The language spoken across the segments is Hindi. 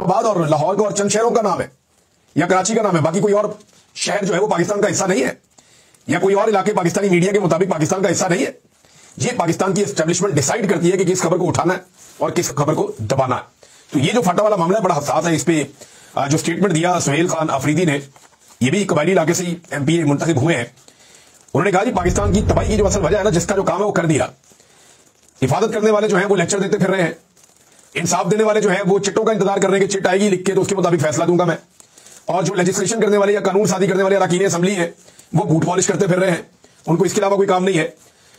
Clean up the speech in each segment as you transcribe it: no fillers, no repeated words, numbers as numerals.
इस्लामाबाद और लाहौर का और चंद शहरों का नाम है या कराची का नाम है, बाकी कोई और शहर जो है वो पाकिस्तान का हिस्सा नहीं है, या कोई और इलाके पाकिस्तानी मीडिया के मुताबिक पाकिस्तान का हिस्सा नहीं है। ये पाकिस्तान की एस्टेब्लिशमेंट डिसाइड करती है कि किस खबर को उठाना है और किस खबर को दबाना है। तो ये जो फटा वाला मामला है बड़ा हसास है। इस पे जो स्टेटमेंट दिया सुहेल खान अफरीदी ने, ये भी कबायली इलाके से एमपी मुंतखब हुए हैं, उन्होंने कहा कि पाकिस्तान की तबाही की जो असल वजह है ना, जिसका जो काम है वो कर दिया। हिफाजत करने वाले जो है वो लेक्चर देते फिर रहे हैं, इंसाफ देने वाले जो है वो चिट्टों का इंतजार कर रहे हैं कि चिट आएगी लिख के तो उसके मुताबिक फैसला दूंगा मैं, और जो लेजिस्लेशन करने वाले या कानून साजी करने वाले अरकान असेंबली है वो बूट पॉलिश करते फिर रहे हैं, उनको इसके अलावा कोई काम नहीं है।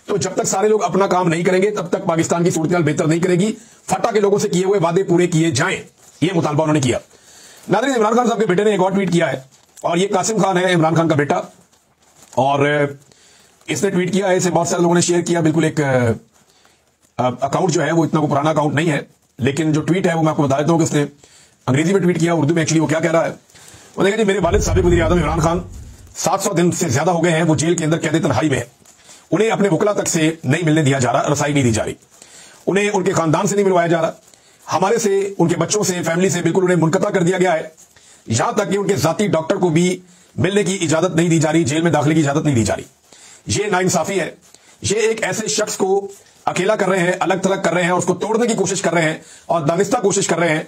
तो जब तक सारे लोग अपना काम नहीं करेंगे तब तक पाकिस्तान की सूरत बेहतर नहीं करेगी। फटा के लोगों से किए हुए वादे पूरे किए जाएं, ये मुतालबा उन्होंने किया। नाज़रीन, इमरान खान साहब के बेटे ने एक और ट्वीट किया है, और ये कासिम खान है इमरान खान का बेटा, और इसने ट्वीट किया है, इसे बहुत सारे लोगों ने शेयर किया। बिल्कुल एक अकाउंट जो है वो इतना को पुराना अकाउंट नहीं है, लेकिन जो ट्वीट है वो मैं आपको बता देता हूं कि उसने अंग्रेजी में ट्वीट किया, उर्दू में एक्चुअली वो क्या कह रहा है। वो देखा जी, मेरे वालिद साबिक वज़ीर आज़म इमरान खान 700 दिन से ज्यादा हो गए हैं, वो जेल के अंदर कैद तन्हाई में है। उन्हें अपने वकला तक से नहीं मिलने दिया जा रहा, रसाई नहीं दी जा रही, उन्हें उनके खानदान से नहीं मिलवाया जा रहा, हमारे से, उनके बच्चों से, फैमिली से बिल्कुल उन्हें मुनक़ता कर दिया गया है। यहां तक कि उनके जाती डॉक्टर को भी मिलने की इजाजत नहीं दी जा रही, जेल में दाखिले की इजाजत नहीं दी जा रही। ये नाइंसाफी है। ये एक ऐसे शख्स को अकेला कर रहे हैं, अलग थलग कर रहे हैं, और उसको तोड़ने की कोशिश कर रहे हैं और दानिस्ता कोशिश कर रहे हैं,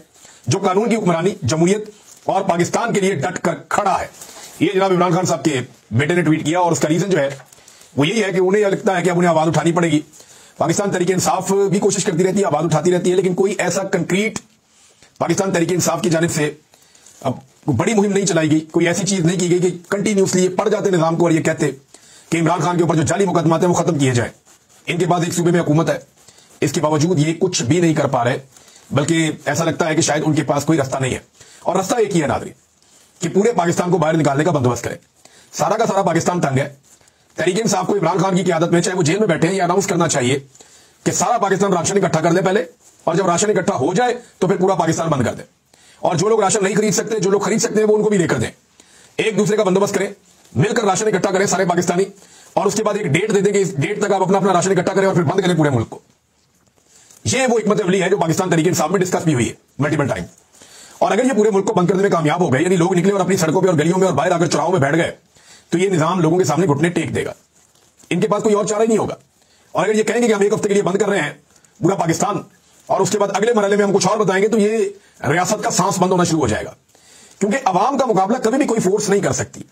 जो कानून की हुक्मरानी, जमहूरियत और पाकिस्तान के लिए डट कर खड़ा है। ये जनाब इमरान खान साहब के बेटे ने ट्वीट किया, और उसका रीजन जो है वो यही है कि उन्हें लगता है कि अब उन्हें आवाज उठानी पड़ेगी। पाकिस्तान तहरीक इंसाफ भी कोशिश करती रहती है, आवाज उठाती रहती है, लेकिन कोई ऐसा कंक्रीट पाकिस्तान तहरीक इंसाफ की जानिब से अब बड़ी मुहिम नहीं चलाई गई, कोई ऐसी चीज नहीं की गई कि कंटिन्यूसली पड़ जाते निजाम को और ये कहते कि इमरान खान के ऊपर जो जाली मुकदमा है वो खत्म किए जाए। इनके पास एक सूबे में हुकूमत है, इसके बावजूद ये कुछ भी नहीं कर पा रहे, बल्कि ऐसा लगता है कि शायद उनके पास कोई रास्ता नहीं है। और रास्ता एक ही है नाज़रीन, कि पूरे पाकिस्तान को बाहर निकालने का बंदोबस्त करें। सारा का सारा पाकिस्तान तंग है। तहरीक इंसाफ को इमरान खान की क़यादत में, चाहे वो जेल में बैठे हैं, ये अनाउंस करना चाहिए कि सारा पाकिस्तान राशन इकट्ठा कर ले पहले, और जब राशन इकट्ठा हो जाए तो फिर पूरा पाकिस्तान बंद कर दे। और जो लोग राशन नहीं खरीद सकते, जो लोग खरीद सकते हैं, वो उनको भी लेकर दें। एक दूसरे का बंदोबस्त करें, मिलकर राशन इकट्ठा करें सारे पाकिस्तानी, और उसके बाद एक डेट दे दें कि इस डेट तक आप अपना अपना राशन इकट्ठा करें और फिर बंद करें पूरे मुल्क को। ये वो हिकमत अमली है जो पाकिस्तान तहरीक इंसाफ में डिस्कस भी हुई है मल्टीपल टाइम। और अगर ये पूरे मुल्क को बंद करने में कामयाब हो गए, यानी लोग निकले और अपनी सड़कों पर और गलियों में और बाहर आकर चौराहों में बैठ गए, तो ये निजाम लोगों के सामने घुटने टेक देगा। इनके पास कोई और चारा ही नहीं होगा। और अगर ये कहेंगे कि हम एक हफ्ते के लिए बंद कर रहे हैं पूरा पाकिस्तान, और उसके बाद अगले मरहले में हम कुछ और बताएंगे, तो ये रियासत का सांस बंद होना शुरू हो जाएगा। क्योंकि अवाम का मुकाबला कभी भी कोई फोर्स नहीं कर सकती।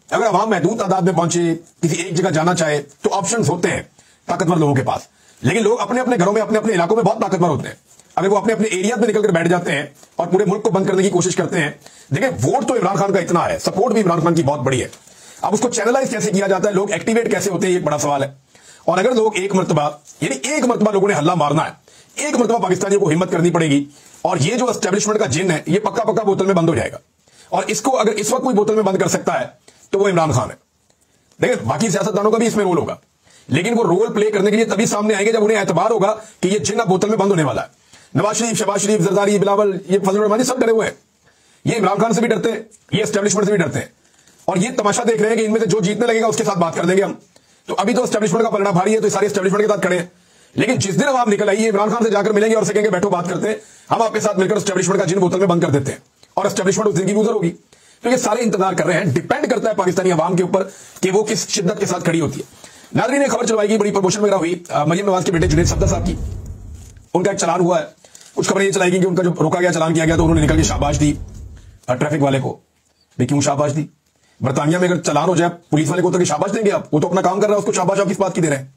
अगर अवाम महदूद तादाद में पहुंचे, किसी एक जगह जाना चाहे, तो ऑप्शंस होते हैं ताकतवर लोगों के पास, लेकिन लोग अपने अपने घरों में, अपने अपने इलाकों में बहुत ताकतवर होते हैं। अगर वो अपने अपने एरिया में निकलकर बैठ जाते हैं और पूरे मुल्क को बंद करने की कोशिश करते हैं, देखिए वोट तो इमरान खान का इतना है, सपोर्ट भी इमरान खान की बहुत बड़ी है। अब उसको चैनलाइज कैसे किया जाता है, लोग एक्टिवेट कैसे होते हैं, ये एक बड़ा सवाल है। और अगर लोग एक मरतबा, यानी एक मरतबा लोगों ने हल्ला मारना है, एक मरतबा पाकिस्तानियों को हिम्मत करनी पड़ेगी, और ये जो एस्टेब्लिशमेंट का जिन है ये पक्का पक्का बोतल में बंद हो जाएगा। और इसको अगर इस वक्त कोई बोतल में बंद कर सकता है तो वो इमरान खान है। देखिए बाकी सियासतदानों का भी इसमें रोल होगा, लेकिन वो रोल प्ले करने के लिए तभी सामने आएंगे जब उन्हें एतबार होगा कि ये जिन अब बोतल में बंद होने वाला है। नवाज शरीफ, शहबाज शरीफ, जरदारी, बिलावल, ये फजल रहमानी सब डरे हुए हैं। ये इमरान खान से भी डरते हैं, ये एस्टेब्लिशमेंट से भी डरते हैं, और ये तमाशा देख रहे हैं कि इनमें से जो जीतने लगेगा उसके साथ बात कर देंगे हम। तो अभी तो एस्टेब्लिशमेंट का पलड़ा भारी है, तो सारे एस्टेब्लिशमेंट के साथ खड़े हैं। लेकिन जिस दिन आवाम निकल आई, इमरान खान से जाकर मिलेंगे और कहेंगे बैठो बात करते हैं, हम आपके साथ मिलकर एस्टेब्लिशमेंट का जिन बोतल में बंद कर देते हैं, और एस्टेब्लिशमेंट उस दिन की गुजर होगी। तो ये सारे इंतजार कर रहे हैं। डिपेंड करता है पाकिस्तानी अवाम के ऊपर कि वो किस शिद्दत के साथ खड़ी होती है। नाज़रीन, ने खबर चलवाई गई, बड़ी प्रमोशन वगैरह हुई मरियम नवाज के बेटे जुनैद सफदर साहब की, उनका एक चलान हुआ है। कुछ खबरें ये चलाई गई कि उनका जो रोका गया, चलान किया गया, तो उन्होंने निकल के शाबाश दी ट्रैफिक वाले को। भाई क्यों शाबाश दी? बरतानिया में अगर चलान हो जाए, पुलिस वाले को तो शाबाश देंगे आप? वो तो अपना काम कर रहा है, उसको शाबाश आप किस बात की दे रहे हैं?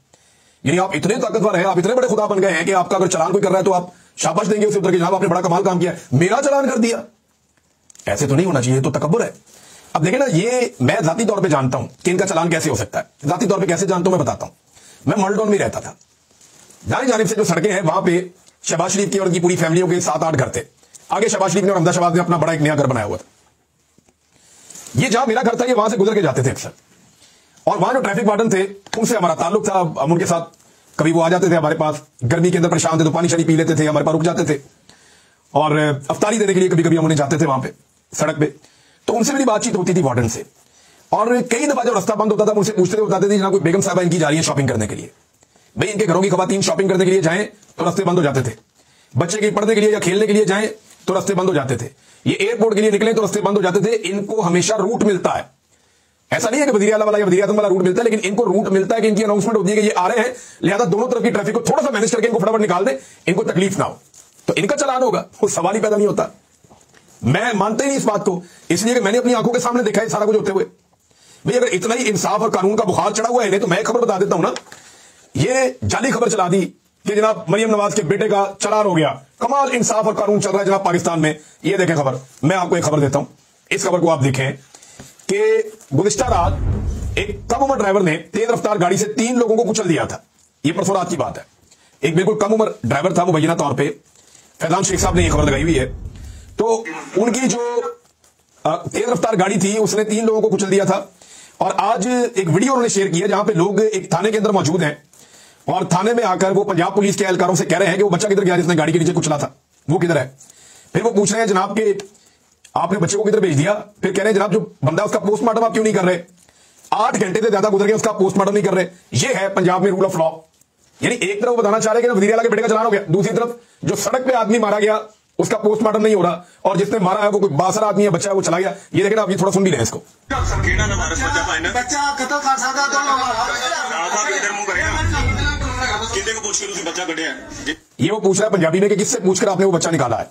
यानी आप इतने ताकतवर हैं, आप इतने बड़े खुदा बन गए हैं कि आपका अगर चलान कोई कर रहा है तो आप शाबाश देंगे उसे, उतर के जनाब आपने बड़ा कमाल काम किया, मेरा चलान कर दिया। ऐसे तो नहीं होना चाहिए, तो तकब्बुर है। अब देखें ना, ये मैं जाती तौर पे जानता हूं कि इनका चलान कैसे हो सकता है। जाती तौर पे कैसे जानता हूं मैं बताता हूं। मैं मॉडल टाउन में रहता था, दाएं जानिब से जो सड़कें हैं वहां पे शहबाज शरीफ की और उनकी पूरी फैमिलियों के 7-8 घर थे। आगे शहबाज शरीफ ने और अहमदाबाद ने अपना बड़ा एक नया घर बनाया हुआ था। ये जहां मेरा घर था, ये वहां से गुजर के जाते थे अक्सर, और वहां जो ट्रैफिक वार्डन थे उनसे हमारा ताल्लुक था। हम उनके साथ कभी वो आ जाते थे हमारे पास, गर्मी के अंदर परेशान थे तो पानी शानी पी लेते थे, हमारे पास रुक जाते थे, और अफ्तारी देने के लिए कभी कभी हम उन्हें जाते थे वहां पे सड़क पे। तो उनसे मेरी बातचीत होती थी वार्डन से, और कई दफा जब रास्ता बंद होता था मुझसे पूछते थे, बताते थे जनाब कोई बेगम साहबा इनकी जा रही है शॉपिंग करने के लिए। भाई इनके घरों की खवातीन शॉपिंग करने के लिए जाएं तो रास्ते बंद हो जाते थे, बच्चे के पढ़ने के लिए या खेलने के लिए जाएं तो रास्ते बंद हो जाते थे, ये एयरपोर्ट के लिए निकले तो रास्ते बंद हो जाते थे। इनको हमेशा रूट मिलता है, ऐसा नहीं है कि वज़ीर आला वाला या वज़ीर आज़म वाला रूट मिलता है, लेकिन इनको रूट मिलता है कि इनकी अनाउंसमेंट होती है कि ये आ रहे हैं, लिहाजा दोनों तरफ की ट्रैफिक को थोड़ा सा मैनेज करके इनको फटाफट निकाल दे, इनको तकलीफ ना हो, तो इनका चलान होगा। वो सवाल ही पैदा नहीं होता। मैं मानता ही नहीं इस बात को, इसलिए कि मैंने अपनी आंखों के सामने देखा है सारा कुछ होते हुए। भाई अगर इतना ही इंसाफ और कानून का बुखार चढ़ा हुआ है इन्हें, तो मैं खबर बता देता हूं ना। ये जाली खबर चला दी कि जनाब मरियम नवाज के बेटे का चलान हो गया, कमाल इंसाफ और कानून चल रहा है जनाब पाकिस्तान में। ये देखें खबर, मैं आपको एक खबर देता हूं, इस खबर को आप देखें कि गुज़िश्ता रात एक कम उम्र ड्राइवर ने तेज रफ्तार गाड़ी से 3 लोगों को कुचल दिया था। यह परसों रात की बात है। एक बिल्कुल कम उम्र ड्राइवर था, मुबैना तौर पर फैजान शेख साहब ने यह खबर लगाई हुई है। तो उनकी जो तेज रफ्तार गाड़ी थी उसने 3 लोगों को कुचल दिया था। और आज एक वीडियो उन्होंने शेयर किया जहां पे लोग एक थाने के अंदर मौजूद हैं और थाने में आकर वो पंजाब पुलिस के एहलकारों से कह रहे हैं कि वो बच्चा किधर गया जिसने गाड़ी के नीचे कुचला था, वो किधर है। फिर वो पूछ रहे हैं जनाब के आपने बच्चे को किधर भेज दिया। फिर कह रहे हैं जनाब जो बंदा उसका पोस्टमार्टम आप क्यों नहीं कर रहे, 8 घंटे से ज्यादा गुजर गए उसका पोस्टमार्टम नहीं कर रहे। ये है पंजाब में रूल ऑफ लॉ। यानी एक तरफ वो बताना चाह रहे हैं कि वज़ीर आला के बेटे का चलान हो गया, दूसरी तरफ जो सड़क पे आदमी मारा गया उसका पोस्टमार्टम नहीं हो रहा, और जिसने मारा है वो कोई बासर आदमी है, बच्चा है, वो चला गया। ये देखें आप, ये थोड़ा सुन भी लें इसको। ये वो पूछ रहा है पंजाबी में कि किससे पूछकर आपने वो बच्चा निकाला है,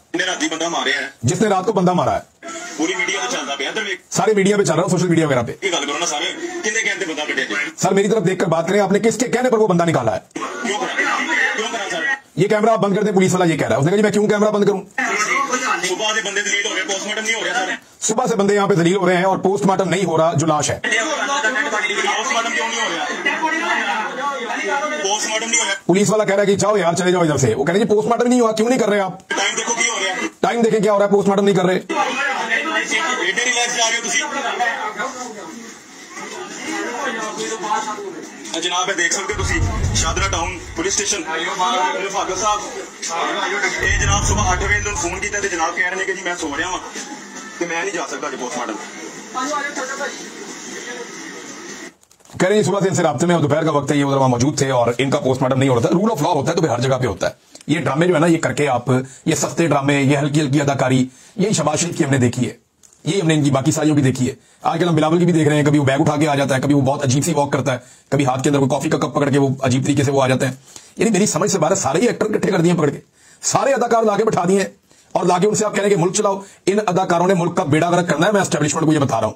जिसने रात को बंदा मारा है। पूरी मीडिया पे चल रहा है, सारे मीडिया पे चल रहा है, सोशल मीडिया वगैरह पे। सर मेरी तरफ देखकर बात करें, आपने किसके कहने पर वो बंदा निकाला है? क्यों करा सर? ये कैमरा आप बंद कर दे, पुलिस वाला ये कह रहा है। उसने कहा जी मैं क्यों कैमरा बंद करूं? सुबह से बंदे दलील हो रहे, पोस्टमार्टम नहीं हो रहा सर। सुबह से बंदे यहाँ पे दलील हो रहे हैं और पोस्टमार्टम नहीं हो रहा जो लाश है। पोस्टमार्टम क्यों नहीं हो रहा? पोस्टमार्टम नहीं हो रहा। पुलिस वाला कह रहा है कि जाओ यार चले जाओ इधर से। वो कह रहे हैं पोस्टमार्टम नहीं हुआ, क्यों नहीं कर रहे आप? टाइम देखो क्या हो रहा है, टाइम देखें क्या हो रहा है, पोस्टमार्टम नहीं कर रहे। जनाब देख सकते हो Shahdara town police station father साहब जनाब सुबह 8 बजे उन्होंने फोन किया जनाब कह रहे हैं कि जी मैं सो रहा हूँ कि मैं नहीं जा सकता जी पोस्टमार्टम। कह रहे हैं सुबह से इनसे राब्ते में, दोपहर का वक्त है, ये उधर वहां मौजूद थे और इनका पोस्टमार्टम नहीं हो रहा था। रूल ऑफ लॉ होता है तो फिर हर जगह पे होता है। ये ड्रामे जो है ना ये करके आप, ये सस्ते ड्रामे, ये हल्की हल्की अदाकारी, यही शहबाज शरीफ की हमने देखी है, ये हमने इनकी बाकी सारियों की देखी है। आजकल हम बिलावल की भी देख रहे हैं, कभी वो बैग उठा के आ जाता है, कभी वो बहुत अजीब सी वॉक करता है, कभी हाथ के अंदर वो कॉफी का कप पकड़ के वो अजीब तरीके से वो आ जाते हैं। यानी मेरी समझ से बाहर सारे ही एक्टर इकट्ठे कर दिए पकड़ के, सारे अदाकार लाके बैठा दिए और लाके उनसे आप कह रहे हैं कि मुल्क चलाओ। इन अदाकारों ने मुल्क का बेड़ा गर्क करना है। मैं एस्टेब्लिशमेंट को ये बता रहा हूं,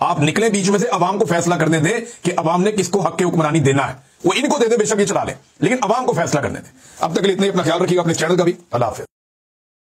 आप निकले बीच में से, अवाम को फैसला करने दें कि अवाम ने किसको हक के हुक्मरानी देना है। वो इनको दे दे, बेशक ये चला ले, लेकिन अवाम को फैसला करने दें। अब तक के लिए इतना ही, अपना ख्याल रखिएगा, अपने चैनल का भी। अल्लाह हाफिज़।